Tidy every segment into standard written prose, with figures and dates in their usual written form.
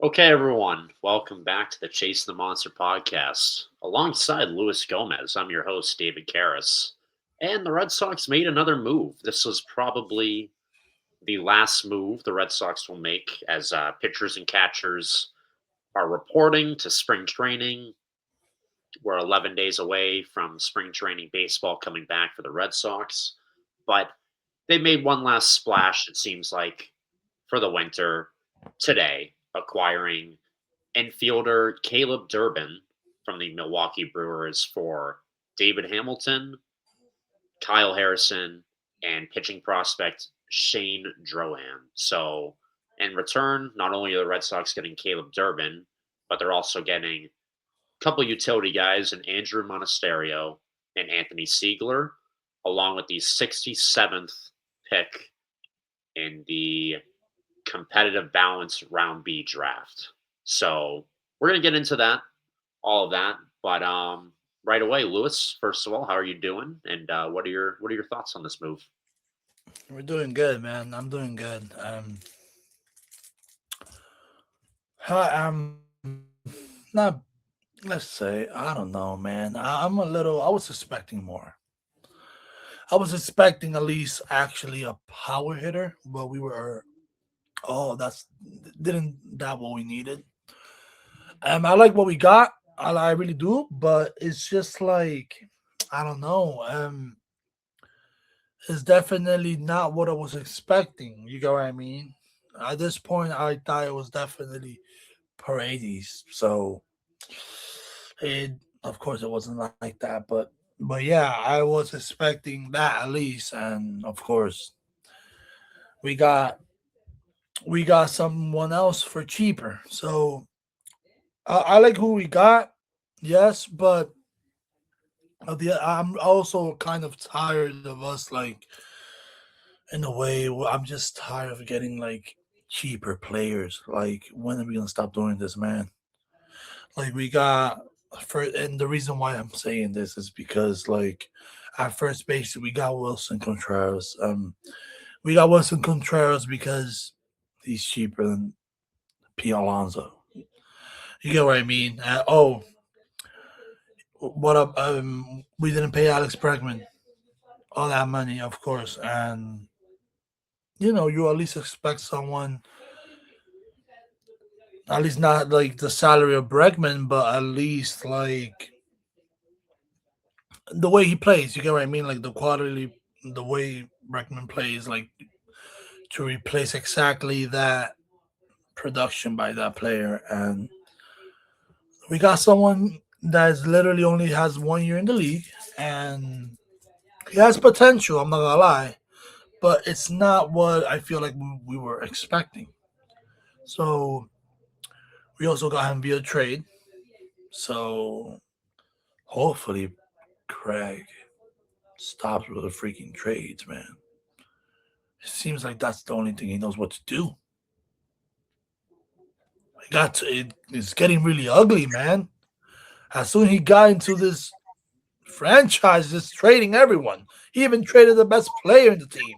Okay, everyone, welcome back to the Chase the Monster podcast. Alongside Luis Gomez, I'm your host, David Karras. And the Red Sox made another move. This was probably the last move the Red Sox will make as pitchers and catchers are reporting to spring training. We're 11 days away from spring training baseball coming back for the Red Sox. But they made one last splash, it seems like, for the winter today, acquiring infielder Caleb Durbin from the Milwaukee Brewers for David Hamilton, Kyle Harrison, and pitching prospect Shane Drohan. So, in return, not only are the Red Sox getting Caleb Durbin, but they're also getting a couple utility guys in Andrew Monasterio and Anthony Siegler, along with the 67th pick in the competitive balance round B draft. So we're gonna get into that, all of that. But right away, Lewis. First of all, how are you doing? And what are your thoughts on this move? We're doing good, man. I'm doing good. I'm not. Let's say I don't know, man. I'm a little. I was expecting more. I was expecting at least actually a power hitter, but we were. Oh, that's didn't that what we needed. I like what we got. I really do, but it's just like I don't know. It's definitely not what I was expecting. You get what I mean? At this point, I thought it was definitely Paredes. So it, of course, it wasn't like that. But yeah, I was expecting that at least, and of course, we got we got someone else for cheaper. So I like who we got, yes, but I'm also kind of tired of us like in a way. I'm just tired of getting like cheaper players. Like when are we gonna stop doing this, man? Like we got for and the reason why I'm saying this is because like at first base we got Wilson Contreras. We got Wilson Contreras because he's cheaper than P. Alonso. You get what I mean? What up? We didn't pay Alex Bregman all that money, of course, and you at least expect someone, at least not like the salary of Bregman, but at least like the way he plays. You get what I mean? Like the quality, the way Bregman plays, like to replace exactly that production by that player. And we got someone that is literally only has 1 year in the league, and he has potential. I'm not gonna lie, but it's not what I feel like we were expecting. So we also got him via trade. So hopefully Craig stops with the freaking trades, man. It seems like that's the only thing he knows what to do. It's getting really ugly, man. As soon as he got into this franchise, just trading everyone. He even traded the best player in the team.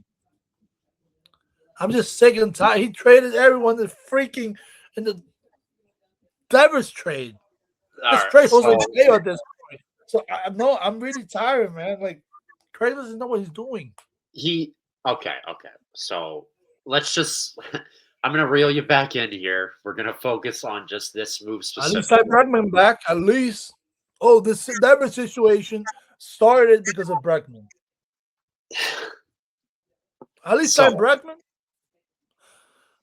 I'm just sick and tired. He traded everyone in the Devers trade. All Let's right. trade Jose So Mayo at this point. So I no, I'm really tired, man. Like Craig doesn't know what he's doing. he okay. So let's just I'm gonna reel you back in here. We're gonna focus on just this move At least I specifically. Bregman back. At least. Oh, this Devers situation started because of Bregman. At least I'm So Bregman.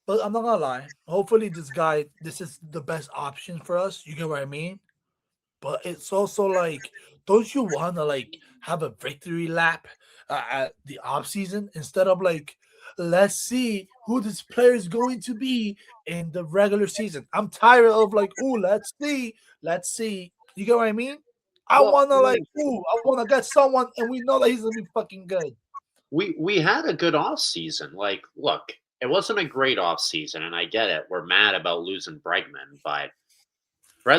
But I'm not gonna lie. Hopefully, this is the best option for us. You get what I mean? But it's also like, don't you want to like have a victory lap at the off season instead of like, let's see who this player is going to be in the regular season. I'm tired of like, oh, let's see. You get what I mean? I well, wanna like, ooh, I wanna get someone, and we know that he's gonna be fucking good. we had a good off season. Like, look, it wasn't a great off season, and I get it. We're mad about losing Bregman, but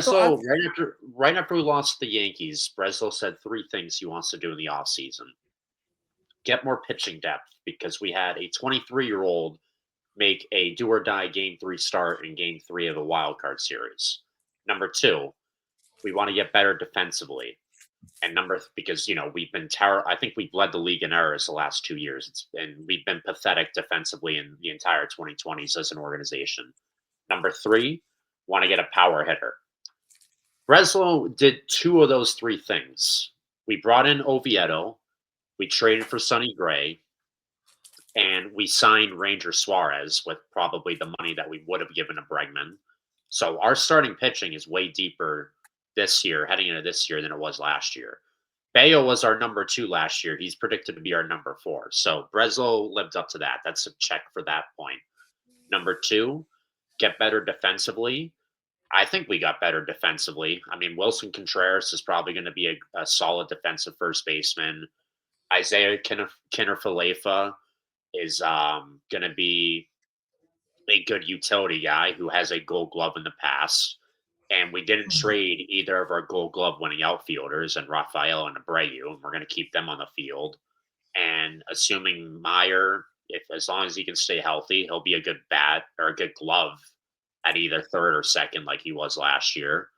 So I, Breslow right after we lost to the Yankees, Breslow said three things he wants to do in the offseason. Get more pitching depth because we had a 23-year-old make a do or die game 3 start in game 3 of a wild card series. Number 2, we want to get better defensively. And because we've been I think we've led the league in errors the last 2 years. And we've been pathetic defensively in the entire 2020s as an organization. Number 3, want to get a power hitter. Breslow did 2 of those 3 things. We brought in Oviedo, we traded for Sonny Gray, and we signed Ranger Suarez with probably the money that we would have given to Bregman. So our starting pitching is way deeper this year, heading into this year, than it was last year. Bayo was our number 2 last year. He's predicted to be our number 4. So Breslow lived up to that. That's a check for that point. Number 2, get better defensively. I think we got better defensively. I mean, Wilson Contreras is probably going to be a solid defensive first baseman. Isaiah Kinner-Falefa is going to be a good utility guy who has a Gold Glove in the past. And we didn't trade either of our Gold Glove winning outfielders, and Rafael and Abreu, and we're going to keep them on the field. And assuming Meyer, as long as he can stay healthy, he'll be a good bat or a good glove at either third or second like he was last year.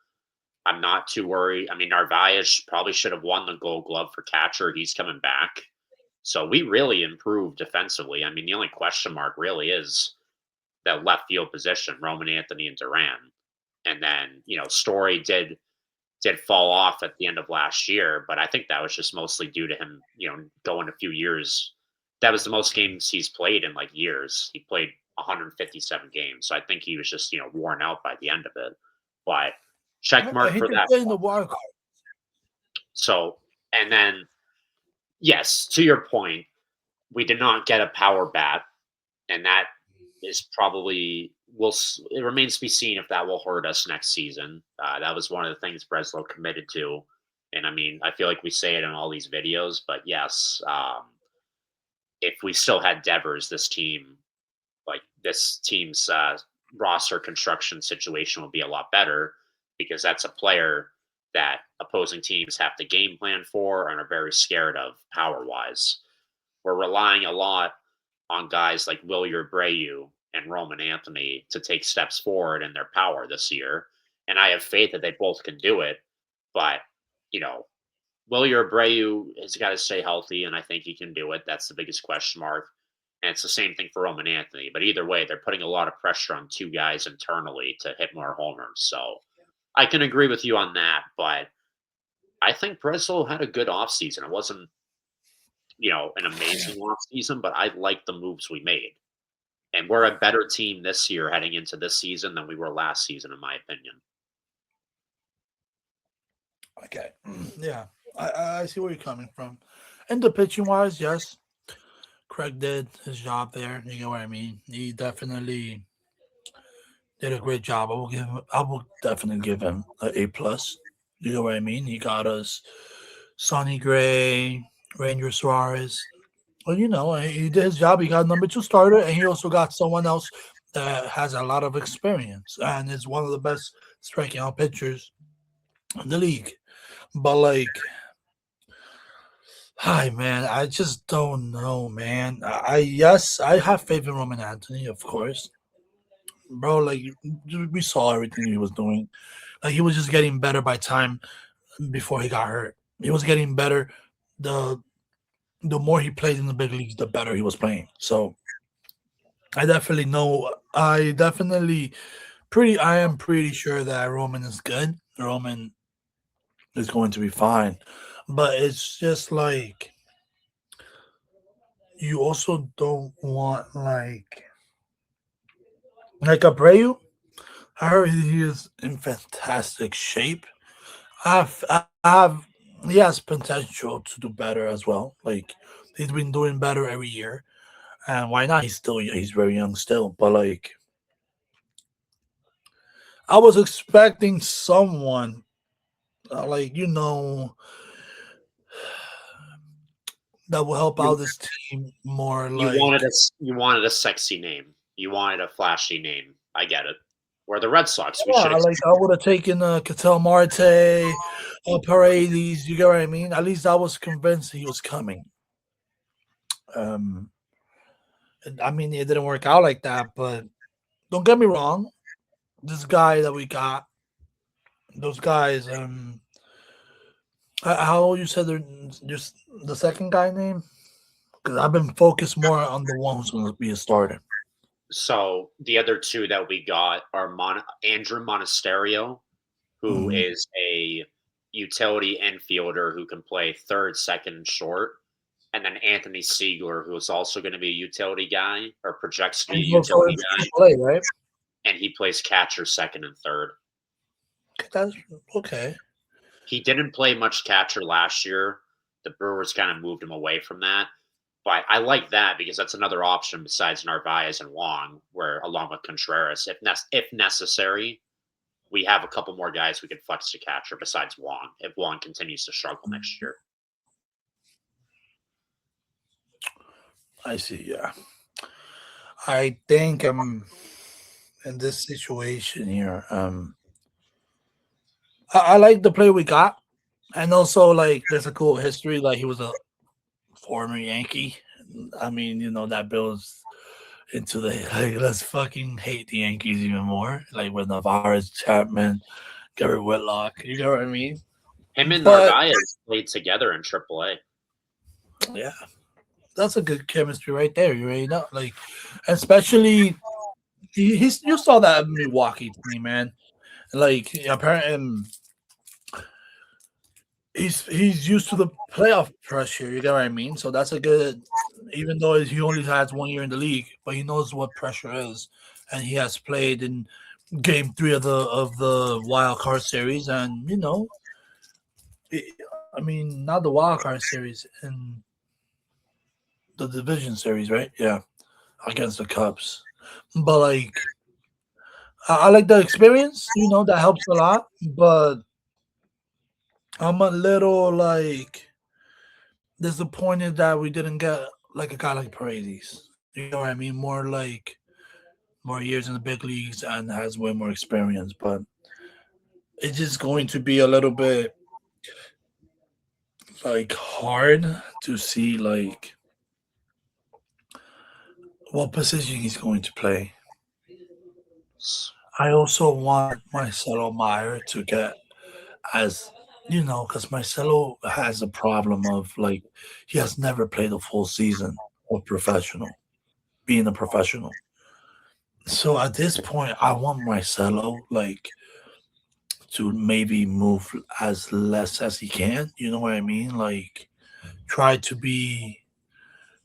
I'm not too worried. I mean, Narvaez probably should have won the Gold Glove for catcher. He's coming back. So we really improved defensively. I mean, the only question mark really is that left field position, Roman Anthony and Duran. And then, Story did fall off at the end of last year, but I think that was just mostly due to him, going a few years. That was the most games he's played in like years. He played 157 games. So I think he was just, worn out by the end of it. But check mark for that. In the wild card. So, and then, yes, to your point, we did not get a power bat, and that is probably it remains to be seen if that will hurt us next season. That was one of the things Breslow committed to, and I mean, I feel like we say it in all these videos, but yes, if we still had Devers, this team's roster construction situation would be a lot better, because that's a player that opposing teams have to game plan for and are very scared of power-wise. We're relying a lot on guys like Wilyer Abreu and Roman Anthony to take steps forward in their power this year. And I have faith that they both can do it. But, Wilyer Abreu has got to stay healthy, and I think he can do it. That's the biggest question mark. And it's the same thing for Roman Anthony. But either way, they're putting a lot of pressure on 2 guys internally to hit more homers. So I can agree with you on that. But I think Breslow had a good offseason. It wasn't, an amazing offseason, but I like the moves we made. And we're a better team this year heading into this season than we were last season, in my opinion. Okay. Yeah. I see where you're coming from. And the pitching wise, yes. Craig did his job there. You know what I mean? He definitely did a great job. I will definitely give him an A plus. You know what I mean? He got us Sonny Gray, Ranger Suarez. Well, he did his job. He got number 2 starter, and he also got someone else that has a lot of experience and is one of the best striking out pitchers in the league. But hi man, I just don't know, man. Yes, I have faith in Roman Anthony, of course, bro. We saw everything he was doing. He was just getting better by time before he got hurt. He was getting better. The more he played in the big leagues, the better he was playing. So I definitely know. I am pretty sure that Roman is good. Roman is going to be fine. But it's just you also don't want like Abreu. I heard he is in fantastic shape. He has potential to do better as well. He's been doing better every year, and why not? He's very young still, but I was expecting someone that will help out this team more. You wanted a sexy name. You wanted a flashy name. I get it. We're the Red Sox. We should. I would have taken Ketel Marte, Paredes. You get what I mean? At least I was convinced he was coming. I mean, it didn't work out like that, but don't get me wrong. This guy that we got, those guys, how you said just the second guy name? Because I've been focused more on the one who's going to be a starter. So the other two that we got are Andrew Monasterio, who Mhm. is a utility infielder who can play third, second, and short. And then Anthony Siegler, who is also going to be a utility guy or projects to be a He's also in utility guy. AAA, right? And he plays catcher, second, and third. That's okay. He didn't play much catcher last year. The Brewers kind of moved him away from that. But I like that because that's another option besides Narvaez and Wong, where along with Contreras, if necessary, we have a couple more guys we could flex to catcher besides Wong if Wong continues to struggle next year. I see. Yeah, I think in this situation here. I like the player we got, and also like there's a cool history. Like he was a former Yankee. I mean, that builds into the like let's fucking hate the Yankees even more. Like with Navarez, Chapman, Gary Whitlock. You know what I mean? Him and But Narvaez played together in AAA. yeah, that's a good chemistry right there. You already know, like, especially you saw that Milwaukee team, man. Like apparently, he's used to the playoff pressure. You get what I mean? So that's a good. Even though he only has 1 year in the league, but he knows what pressure is, and he has played in Game 3 of the wild card series, and I mean, not the wild card series in the division series, right? Yeah, against the Cubs. But like, I like the experience. That helps a lot. But I'm a little like disappointed that we didn't get like a guy like Paredes. You know what I mean? More years in the big leagues and has way more experience. But it's just going to be a little bit like hard to see like what position he's going to play. I also want Marcelo Meyer to get as because Marcelo has a problem of like he has never played a full season of professional, being a professional. So at this point, I want Marcelo like to maybe move as less as he can. You know what I mean? Like try to be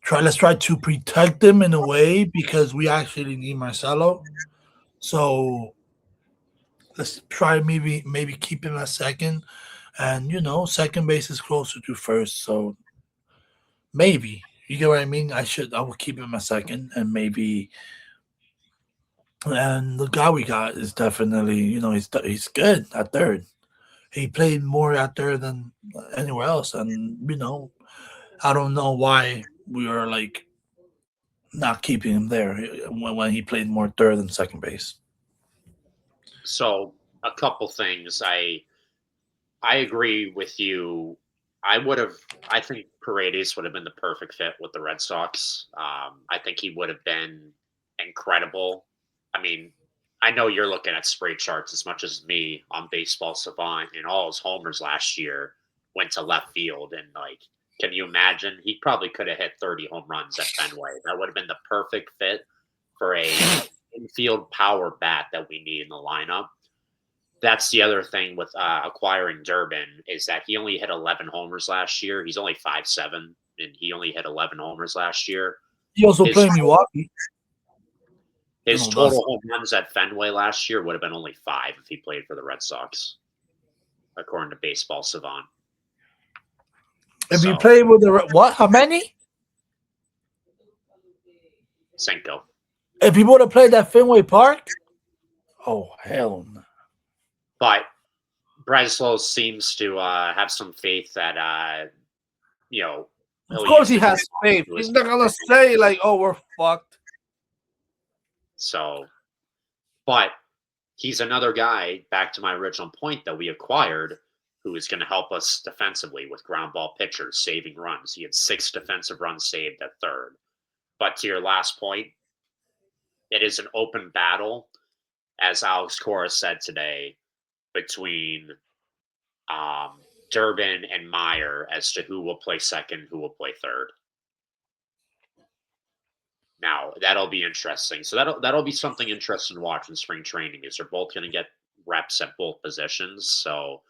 let's try to protect him in a way because we actually need Marcelo. So let's try maybe keep him at second, and second base is closer to first. So maybe you get what I mean. I will keep him at second, and maybe. And the guy we got is definitely he's good at third. He played more at third than anywhere else, and I don't know why we are like not keeping him there when he played more third than second base. So a couple things. I agree with you. I would have. I think Paredes would have been the perfect fit with the Red Sox. I think he would have been incredible. I mean, I know you're looking at spray charts as much as me on Baseball Savant, and all his homers last year went to left field. And like, can you imagine? He probably could have hit 30 home runs at Fenway. That would have been the perfect fit for a infield power bat that we need in the lineup. That's the other thing with acquiring Durbin is that he only hit 11 homers last year. He's only 5'7", and he only hit 11 homers last year. He also His played Milwaukee. his That's total home runs at Fenway last year would have been only 5 if he played for the Red Sox, according to Baseball Savant. if you So, play with the what? How many? Senko. If he would have played at Fenway Park, oh hell no. But Breslow seems to have some faith that, Of he'll course use he the has faith. to He's his not gonna advantage. say like, "Oh, we're fucked." So, but he's another guy, back to my original point, that we acquired who is going to help us defensively with ground ball pitchers, saving runs. He had 6 defensive runs saved at third. But to your last point, it is an open battle, as Alex Cora said today, between Durbin and Meyer as to who will play second, who will play third. Now that'll be interesting. So that'll be something interesting to watch in spring training. Is they're both going to get reps at both positions. So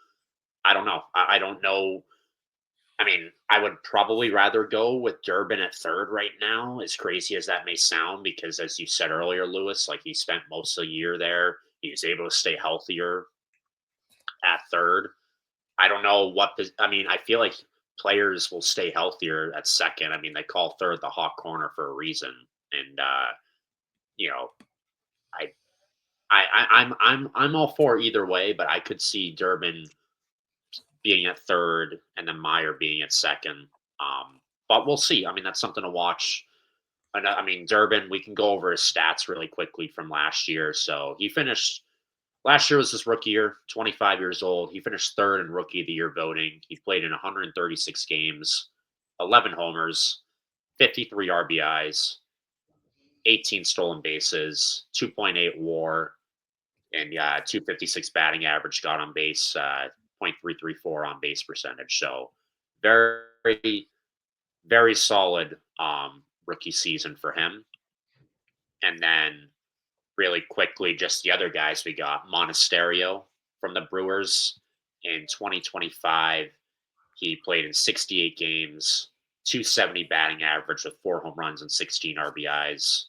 I don't know. I don't know. I mean, I would probably rather go with Durbin at third right now, as crazy as that may sound, because as you said earlier, Lewis, like he spent most of the year there. He was able to stay healthier at third. I don't know what the, I mean, I feel like players will stay healthier at second. I mean, they call third the hot corner for a reason. And you know, I I'm all for either way, but I could see Durbin being at third and then Meyer being at second. But we'll see. I mean, that's something to watch. And I mean, Durbin, we can go over his stats really quickly from last year. So he finished last year was his rookie year, 25 years old. He finished third in rookie of the year voting. He played in 136 games, 11 homers, 53 RBIs, 18 stolen bases, 2.8 WAR, and 256 batting average. Got on base, .334 on base percentage. So very, very solid rookie season for him. And then really quickly, just the other guys we got. Monasterio from the Brewers in 2025. He played in 68 games, 270 batting average with 4 home runs and 16 RBIs.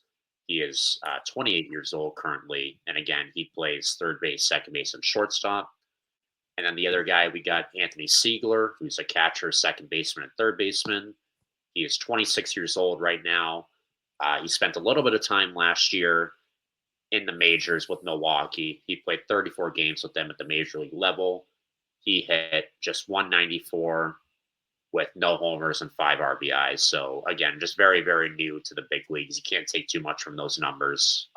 He is 28 years old currently. And again, he plays third base, second base, and shortstop. And then the other guy, we got Anthony Siegler, who's a catcher, second baseman, and third baseman. He is 26 years old right now. He spent a little bit of time last year in the majors with Milwaukee. He played 34 games with them at the major league level. He hit just 194 with no homers and 5 RBIs. So again, just very, very new to the big leagues. You can't take too much from those numbers.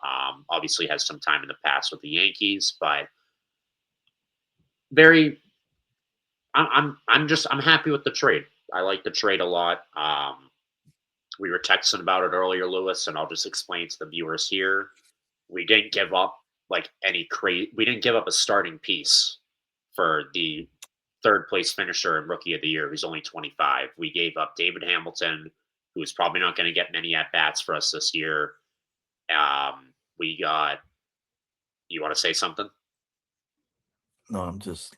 Obviously has some time in the past with the Yankees, but very I'm happy with the trade. I like the trade a lot. We were texting about it earlier, Lewis, and I'll just explain to the viewers here. We didn't give up we didn't give up a starting piece for the third place finisher and rookie of the year who's only 25. We gave up David Hamilton, who's probably not going to get many at bats for us this year. We got, you want to say something? No, I'm just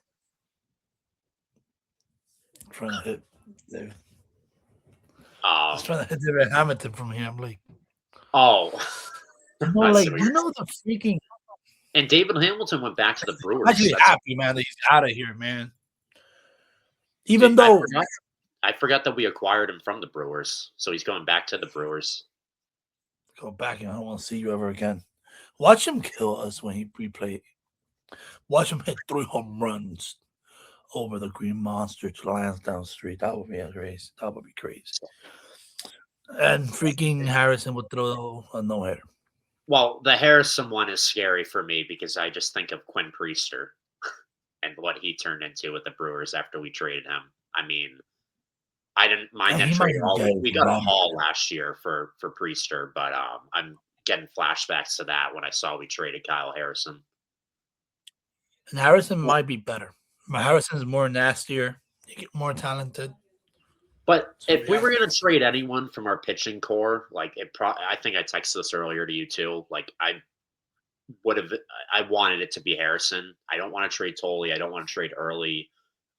trying to hit David. I was trying to hit David Hamilton from here. I'm like, oh, the freaking. And David Hamilton went back to the Brewers. I'm actually happy, man, that he's out of here, man. Even though I forgot that we acquired him from the Brewers, so he's going back to the Brewers. Go back, and I don't want to see you ever again. Watch him kill us when he replay. Watch him hit 3 home runs over the Green Monster to Lansdowne Street. That would be crazy. That would be crazy. And freaking Harrison would throw a no-hitter. Well, the Harrison one is scary for me because I just think of Quinn Priester and what he turned into with the Brewers after we traded him. I mean, I didn't mind that trade at all. We got a haul last year for Priester, but I'm getting flashbacks to that when I saw we traded Kyle Harrison. And Harrison might be better. Harrison's more nastier, more talented. But if we were going to trade anyone from our pitching core, like I think I texted this earlier to you too. Like I wanted it to be Harrison. I don't want to trade Tolley. I don't want to trade Early.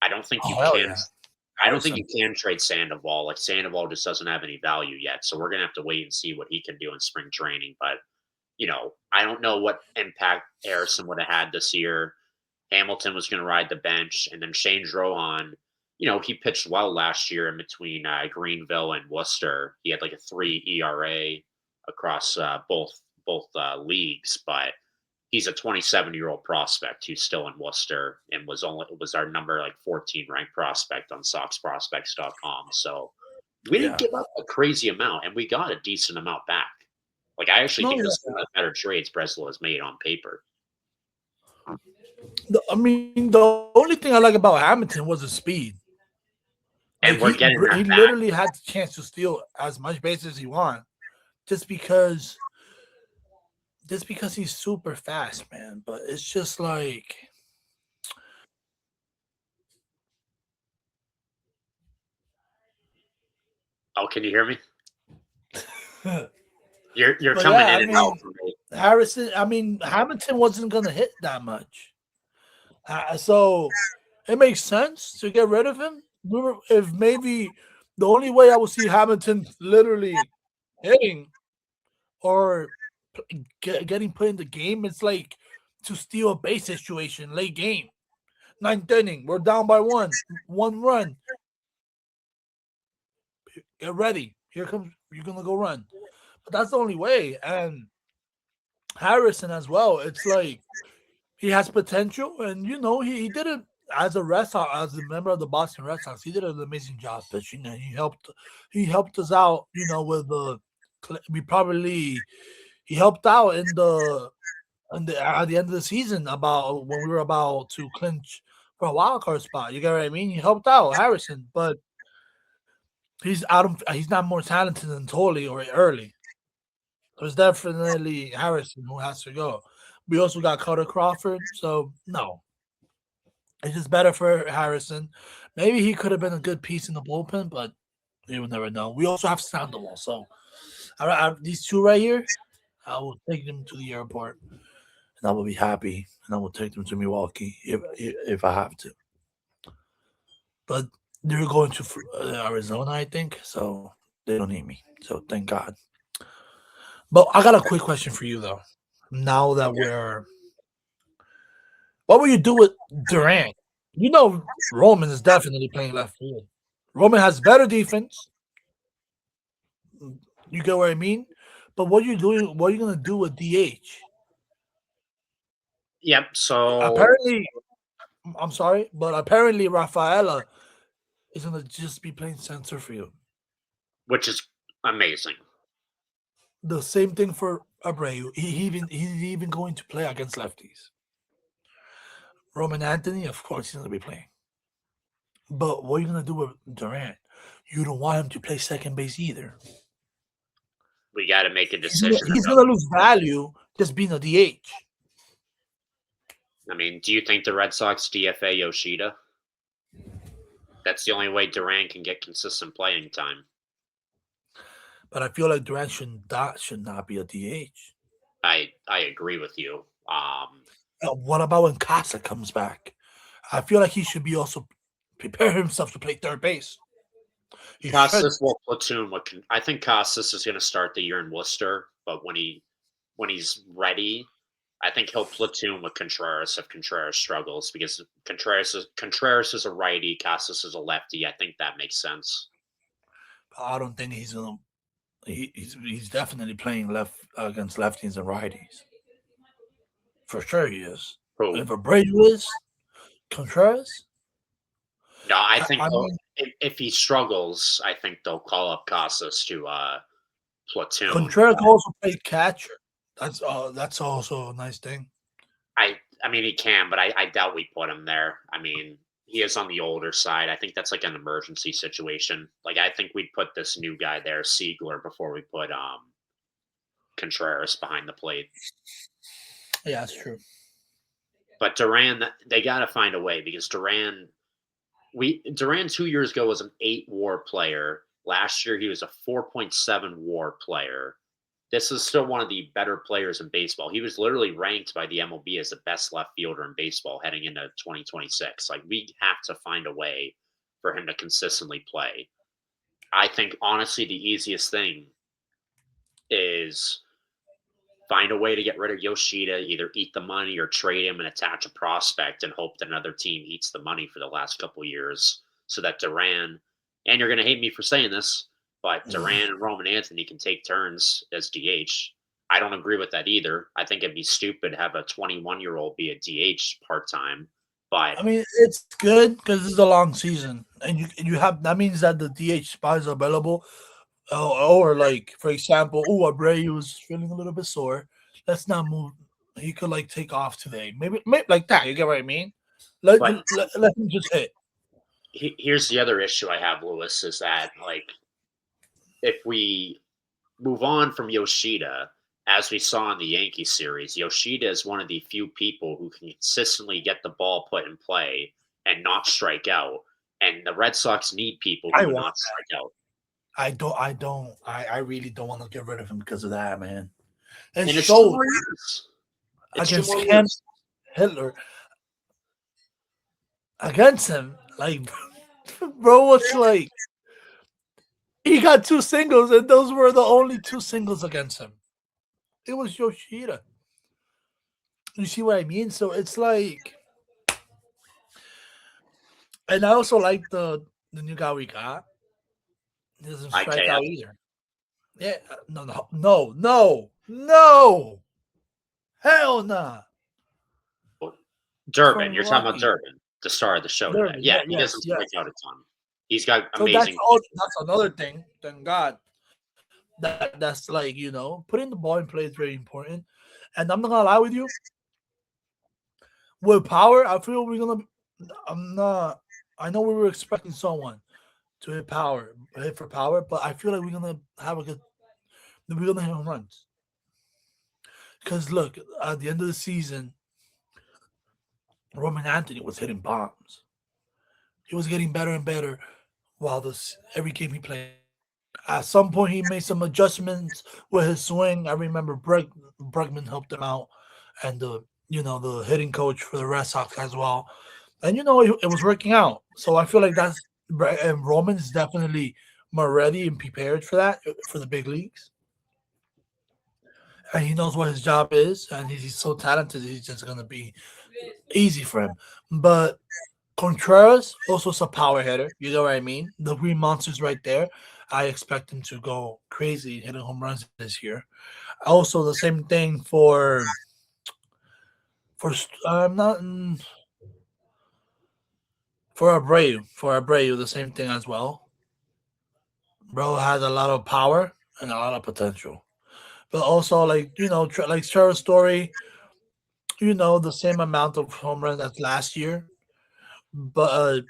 I don't think you can. Yeah. I don't think you can trade Sandoval. Like Sandoval just doesn't have any value yet. So we're going to have to wait and see what he can do in spring training. But, I don't know what impact Harrison would have had this year. Hamilton was going to ride the bench. And then Shane Drohan, he pitched well last year in between Greenville and Worcester. He had like a 3 ERA across both leagues. But he's a 27-year-old prospect who's still in Worcester and was our number 14 ranked prospect on SoxProspects.com. So we didn't give up a crazy amount, and we got a decent amount back. Like I actually think this is one of the better trades Breslow has made on paper. I mean, the only thing I like about Hamilton was the speed. And we're getting that he literally had the chance to steal as much base as he wanted. just because he's super fast, man. But it's just like Oh, can you hear me? but You're coming yeah, in I and out mean for me. Hamilton wasn't gonna hit that much. So it makes sense to get rid of him. If maybe the only way I would see Hamilton literally hitting or getting put in the game is like to steal a base situation late game. Ninth inning, we're down by one run. Get ready. Here comes you're gonna go run. But that's the only way. And Harrison as well. It's like he has potential, and he did it as a Red Sox, as a member of the Boston Red Sox. He did an amazing job pitching, and he helped us out. With the we probably he helped out at the end of the season about when we were about to clinch for a wild card spot. You get what I mean? He helped out Harrison, but he's not more talented than Tolley or Early. There's definitely Harrison who has to go. We also got Carter Crawford, so no, it's just better for Harrison. Maybe he could have been a good piece in the bullpen, but you will never know. We also have Sandoval, so these two right here, I will take them to the airport, and I will be happy, and I will take them to Milwaukee if I have to. But they're going to Arizona, I think, so they don't need me. So thank God. But I got a quick question for you though. Now that Okay. what will you do with Durant? Roman is definitely playing left field. Roman has better defense. You get what I mean? But what are you doing? What are you gonna do with DH? Yep. So, Apparently, I'm sorry, but apparently Rafaela is gonna just be playing center field. which is amazing. The same thing for Abreu. He's even going to play against lefties. Roman Anthony, of course, he's gonna be playing. But what are you gonna do with Durant? You don't want him to play second base either. We got to make a He's gonna, decision he's about. gonna lose value just being a DH. I mean, do you think the Red Sox DFA Yoshida? That's the only way Durant can get consistent playing time. But I feel like Durant should not be a DH. I agree with you. What about when Casa comes back? I feel like he should be also prepare himself to play third base. He should. Costas will platoon. I think Costas is going to start the year in Worcester, but when he's ready, I think he'll platoon with Contreras if Contreras struggles because Contreras is a righty, Costas is a lefty. I think that makes sense. I don't think he's gonna. He's definitely playing left against lefties and righties. For sure, he is. Who? If Abreu is Contreras, No, I I, think I mean if he struggles, I think they'll call up Costas to platoon. Contreras can also play catcher. That's also a nice thing. I mean he can, but I doubt we put him there. I mean he is on the older side. I think that's like an emergency situation. Like I think we'd put this new guy there, Siegler, before we put Contreras behind the plate. Yeah, that's true. But Duran, they got to find a way because Duran 2 years ago was an 8 WAR player. Last year he was a 4.7 WAR player. This is still one of the better players in baseball. He was literally ranked by the MLB as the best left fielder in baseball heading into 2026. Like we have to find a way for him to consistently play. I think honestly the easiest thing is find a way to get rid of Yoshida, either eat the money or trade him and attach a prospect and hope that another team eats the money for the last couple of years so that Duran, and you're going to hate me for saying this, but Duran and Roman Anthony can take turns as DH. I don't agree with that either. I think it'd be stupid to have a 21-year-old be a DH part time, but I mean, it's good because it's a long season, and you have that means that the DH spot is available. Or like for example, Abreu was feeling a little bit sore. Let's not move. He could like take off today. Maybe like that. You get what I mean? Let but let him just hit. here's the other issue I have, Lewis, is that like if we move on from Yoshida, as we saw in the Yankee series, Yoshida is one of the few people who can consistently get the ball put in play and not strike out. And the Red Sox need people who I do want not strike out. I really don't want to get rid of him because of that, man. It And it's two showed more years. It's two against more him, years. Hitler, against him. Like, bro was like, he got two singles, and those were the only two singles against him. It was Yoshida. You see what I mean? So it's like, and I also like the new guy we got. He doesn't strike IKF. out either. Yeah, no, hell nah. Durbin. From You're talking about Rocky. Durbin, the star of the show today. Durbin, Yeah, yeah, he doesn't yes, strike yes. out a ton. He's got So that's amazing. all. That's another thing. Thank God that's like putting the ball in play is very important. And I'm not gonna lie with you. With power, I feel we're gonna. I'm not. I know we were expecting someone to hit for power, but I feel like we're gonna have a good. We're gonna hit home runs. Because look, at the end of the season, Roman Anthony was hitting bombs. He was getting better and better while this every game he played. At some point, he made some adjustments with his swing. I remember Bregman helped him out, and the hitting coach for the Red Sox as well. And it was working out. So I feel like and Roman is definitely more ready and prepared for that for the big leagues. And he knows what his job is, and he's so talented. He's just gonna be easy for him. But Contreras also is a power hitter. You know what I mean? The Green Monster's right there. I expect him to go crazy hitting home runs this year. Also, the same thing for I'm not for Abreu, the same thing as well. Bro has a lot of power and a lot of potential, but also like like Trevor Story, the same amount of home runs as last year, but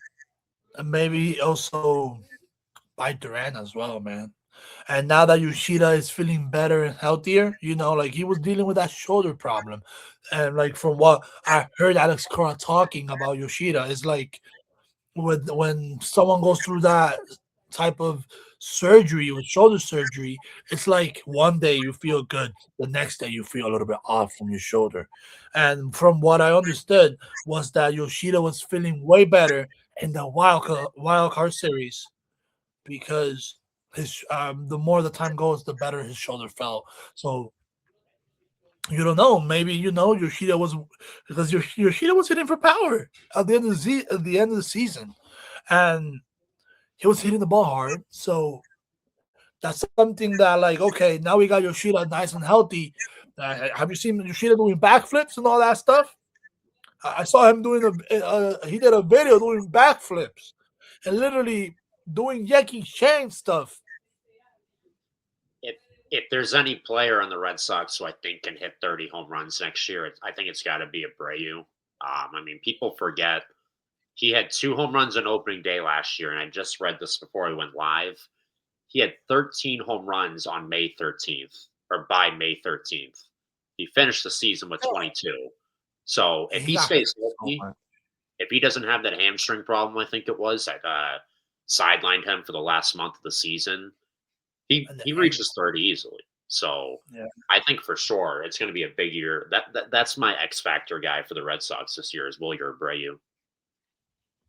maybe also by Duran as well, man. And now that Yoshida is feeling better and healthier, like he was dealing with that shoulder problem. And like from what I heard Alex Cora talking about Yoshida, it's like when someone goes through that type of surgery with shoulder surgery, it's like one day you feel good, the next day you feel a little bit off from your shoulder. And from what I understood was that Yoshida was feeling way better in the wild card series because his the more the time goes, the better his shoulder felt. So you don't know. Maybe Yoshida was because Yoshida was hitting for power at the end of the season, and he was hitting the ball hard. So that's something that like okay, now we got Yoshida nice and healthy. Have you seen Yoshida doing backflips and all that stuff? I saw him doing he did a video doing backflips and literally doing Yankee chain stuff. If if there's any player on the Red Sox who I think can hit 30 home runs next year, I think it's got to be Abreu. I mean, people forget he had 2 home runs on opening day last year, and I just read this before we went live. He had 13 home runs on May 13th, or by May 13th. He finished the season with 22. So if He he got hit stays so healthy, much. if he doesn't have that hamstring problem, I think it was that sidelined him for the last month of the season, And the he ankle. reaches 30 easily. So Yeah. I think for sure it's going to be a big year. That's my X factor guy for the Red Sox this year is Wilyer Abreu.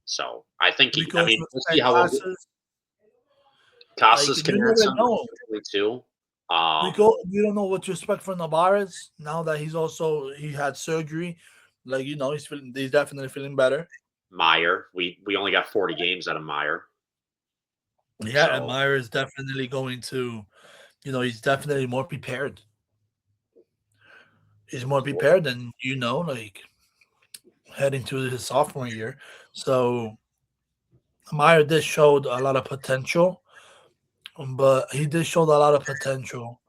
So I think We I go mean for we'll see spec how classes. Like Casas can you add never some know. too. We Um, go. We don't know what to expect from Navarez now that he had surgery. Like he's definitely feeling better. Meyer, we only got 40 games out of Meyer, Yeah, and so Meyer is definitely going to. He's definitely more prepared. He's more prepared than like heading to his sophomore year. So Meyer did showed a lot of potential, but he did show a lot of potential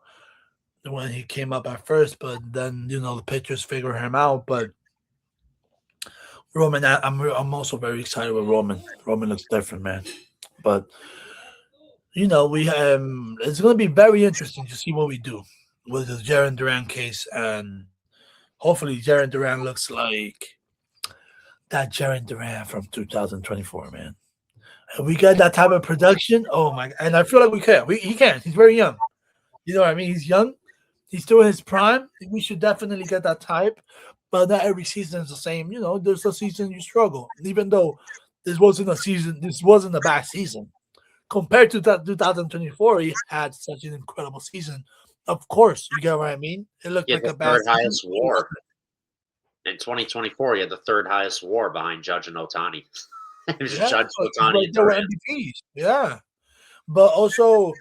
when he came up at first. But then the pitchers figure him out. But Roman, I'm also very excited with Roman. Roman looks different, man. But We it's going to be very interesting to see what we do with the Jaren Duran case, and hopefully Jaren Duran looks like that Jaren Duran from 2024, man. And we got that type of production. Oh my! And I feel like we can. He can. He's very young. You know what I mean? He's young. He's still in his prime. We should definitely get that type. But not every season is the same. There's a season you struggle. Even though this wasn't a bad season. Compared to that 2024, he had such an incredible season. Of course, you get what I mean? It looked He had like the a bad third season. highest WAR in 2024. He had the third highest WAR behind Judge and Otani. It was Yeah, Judge, so he's Otani, right and there with Duran. MVPs. Yeah. But also,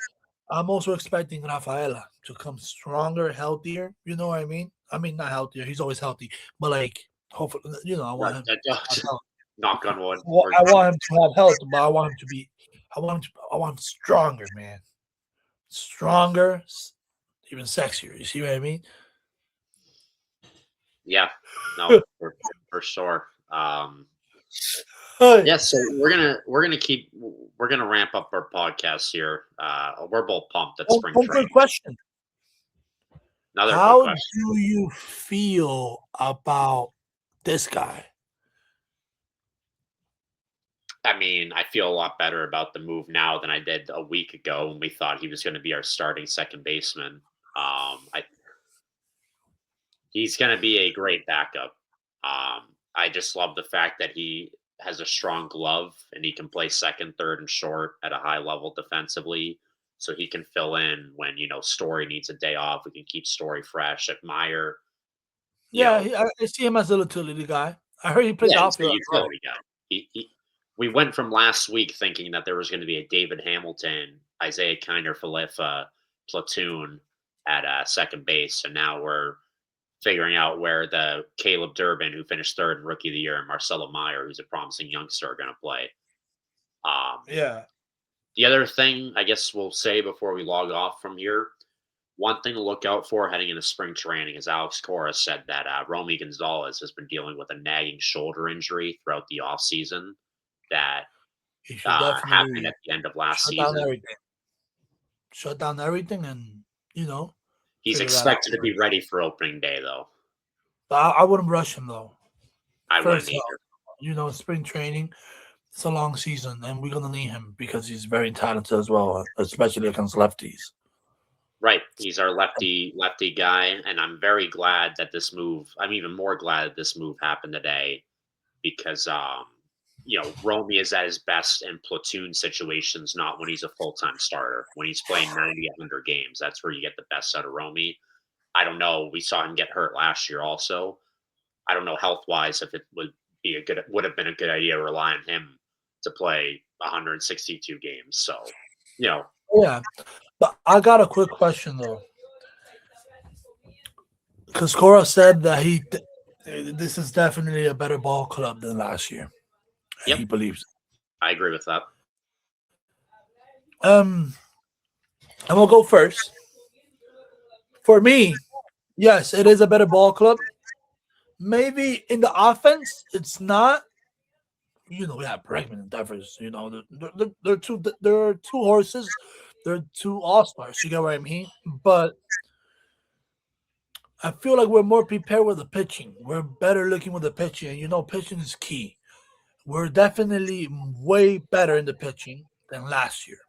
I'm also expecting Rafaela to come stronger, healthier. You know what I mean? I mean, not healthier. He's always healthy. But, like, hopefully, I want him to have health. Knock on wood. I want him to have health, but I want him stronger, man. Stronger, even sexier. You see what I mean? Yeah, no, for sure. Yeah, so we're gonna ramp up our podcast here. We're both pumped at spring One training. quick question. Another quick How question. do you feel about this guy? I mean, I feel a lot better about the move now than I did a week ago when we thought he was going to be our starting second baseman. He's going to be a great backup. I just love the fact that he has a strong glove and he can play second, third, and short at a high level defensively. So he can fill in when Story needs a day off. We can keep Story fresh. If Meyer, you Yeah, know, I see him as a utility guy. I heard he plays yeah, he's a outfield as well. utility guy. We went from last week thinking that there was going to be a David Hamilton, Isaiah Kiner Falefa platoon at second base, and now we're figuring out where the Caleb Durbin, who finished third in Rookie of the Year, and Marcelo Meyer, who's a promising youngster, are going to play. Yeah. The other thing I guess we'll say before we log off from here, one thing to look out for heading into spring training is Alex Cora said that Romy Gonzalez has been dealing with a nagging shoulder injury throughout the offseason that He should happened definitely at the end of last shut down season. everything. Shut down everything and, He's figure that out. expected to be ready for opening day, though. But I wouldn't rush him, though. I First wouldn't either. spring training, it's a long season, and we're going to need him because he's very talented as well, especially against lefties. Right. He's our lefty guy, and I'm very glad that I'm even more glad that this move happened today because Romy is at his best in platoon situations, not when he's a full-time starter. When he's playing 90, 100 games, that's where you get the best out of Romy. I don't know. We saw him get hurt last year also. I don't know health-wise if it would have been a good idea to rely on him to play 162 games. So, Yeah. But I got a quick question, though. Because Cora said that this is definitely a better ball club than last year. And yep, he believes it. I agree with that. I'm gonna go first. For me, yes, it is a better ball club. Maybe in the offense, it's not. We have Bregman and Devers. They're two horses. They're two all stars. You get what I mean? But I feel like we're more prepared with the pitching. We're better looking with the pitching. And pitching is key. We're definitely way better in the pitching than last year.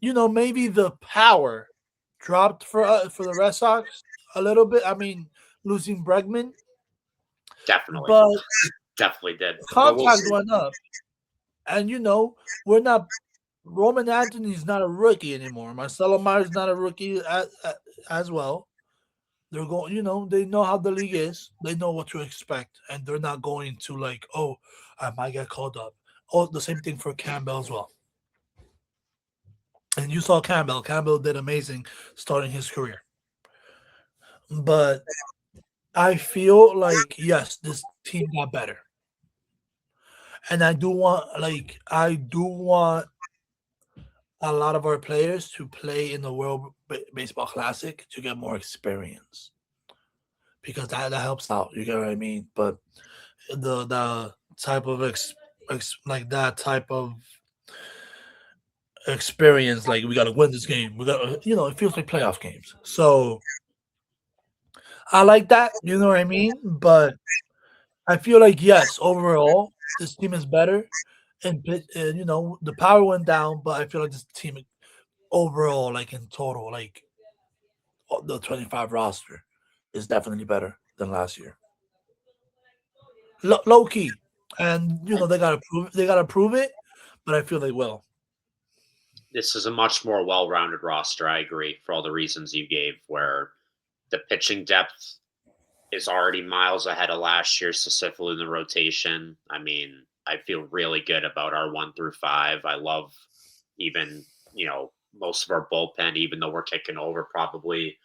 Maybe the power dropped for the Red Sox a little bit. I mean, losing Bregman, Definitely. but Definitely did. But we'll contact see. went up. And we're not. Roman Anthony's not a rookie anymore. Marcelo Meyer's not a rookie as well. They're going. They know how the league is. They know what to expect, and they're not going to like, oh, I might get called up. Oh, the same thing for Campbell as well. And you saw Campbell. Campbell did amazing starting his career. But I feel like, yes, this team got better. And I do want a lot of our players to play in the World Baseball Classic to get more experience. Because that helps out. You get what I mean? But the type of like that type of experience. Like we got to win this game. We got, it feels like playoff games. So I like that. You know what I mean? But I feel like yes, overall this team is better, and the power went down, but I feel like this team overall, like in total, like the 25 roster is definitely better than last year. Low key, and they gotta prove it, but I feel they will. This is a much more well-rounded roster. I agree for all the reasons you gave. Where the pitching depth is already miles ahead of last year, specifically in the rotation. I mean, I feel really good about our 1 through 5. I love even, most of our bullpen, even though we're kicking over probably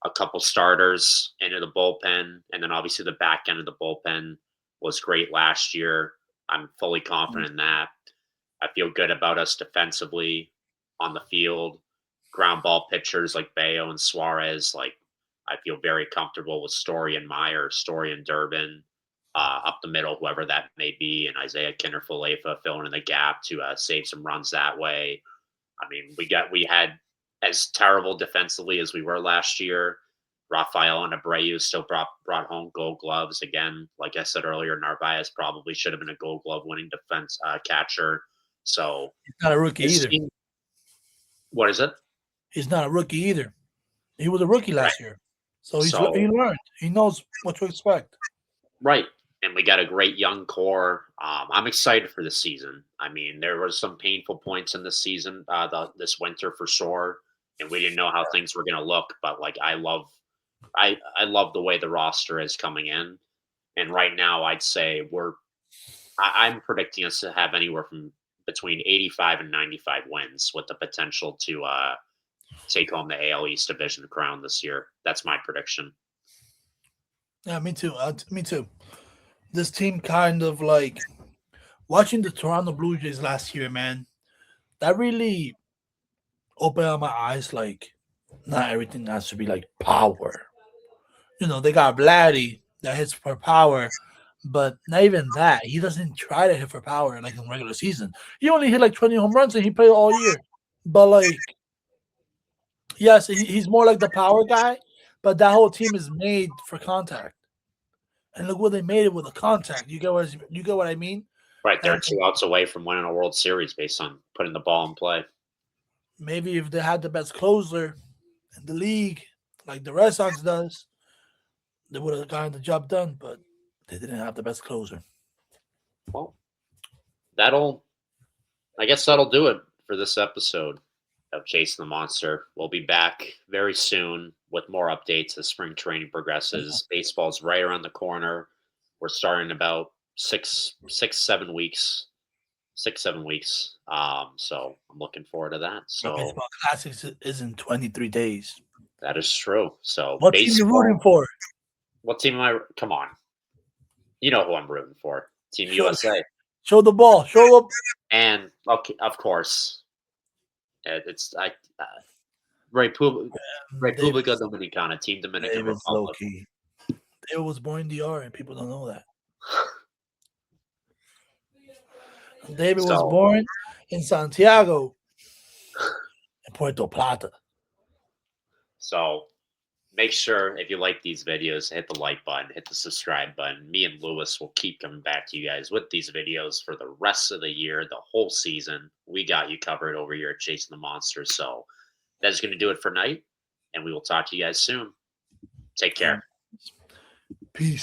a couple starters into the bullpen. And then obviously the back end of the bullpen was great last year. I'm fully Mm. confident in that. I feel good about us defensively on the field. Ground ball pitchers like Bayo and Suarez, like I feel very comfortable with Story and Meyer, Story and Durbin, up the middle, whoever that may be, and Isaiah Kinner-Falefa filling in the gap to save some runs that way. I mean, we had as terrible defensively as we were last year. Rafael and Abreu still brought home Gold Gloves again. Like I said earlier, Narvaez probably should have been a Gold Glove winning defense catcher. So He's not a rookie this either. team, what is it? He's not a rookie either. He was a rookie Right. last year, so he So learned. He knows what to expect. right, and we got a great young core. I'm excited for this season. I mean, there was some painful points in this season, this winter for sure, and we didn't know how things were going to look. But like, I love the way the roster is coming in, and right now, I'd say I'm predicting us to have anywhere from between 85 and 95 wins, with the potential to take home the AL East division crown this year. That's my prediction. Yeah, me too. Me too. This team kind of like watching the Toronto Blue Jays last year, man. That really opened up my eyes. Like, not everything has to be like power. They got Vladdy that hits for power, but not even that. He doesn't try to hit for power like in regular season. He only hit like 20 home runs and he played all year. But like, yes, he's more like the power guy. But that whole team is made for contact, and look what they made it with the contact. You get what I mean? Right, they're And 2 outs away from winning a World Series based on putting the ball in play. maybe if they had the best closer in the league, like the Red Sox does, they would have gotten the job done. But they didn't have the best closer. Well, that'll I guess that'll do it for this episode of Chasing the Monster. We'll be back very soon with more updates as spring training progresses. Baseball's right around the corner. We're starting about 6, 7 weeks. 6, 7 weeks. So I'm looking forward to that. The So baseball classics is in 23 days. that is true. So What team you rooting baseball. for? What team am I? Come on, you know who I'm rooting for. Team Show, USA. show the ball. Show up. And okay, of course, it's Repub- David, República Dominicana, Team Dominican David's low Republic. key. David was born in DR, and people don't know that. David was So, born in Santiago, in Puerto Plata. so make sure if you like these videos, hit the like button, hit the subscribe button. Me and Lewis will keep coming back to you guys with these videos for the rest of the year, the whole season. We got you covered over here at Chasing the Monster. So that's going to do it for night, and we will talk to you guys soon. Take care. Peace.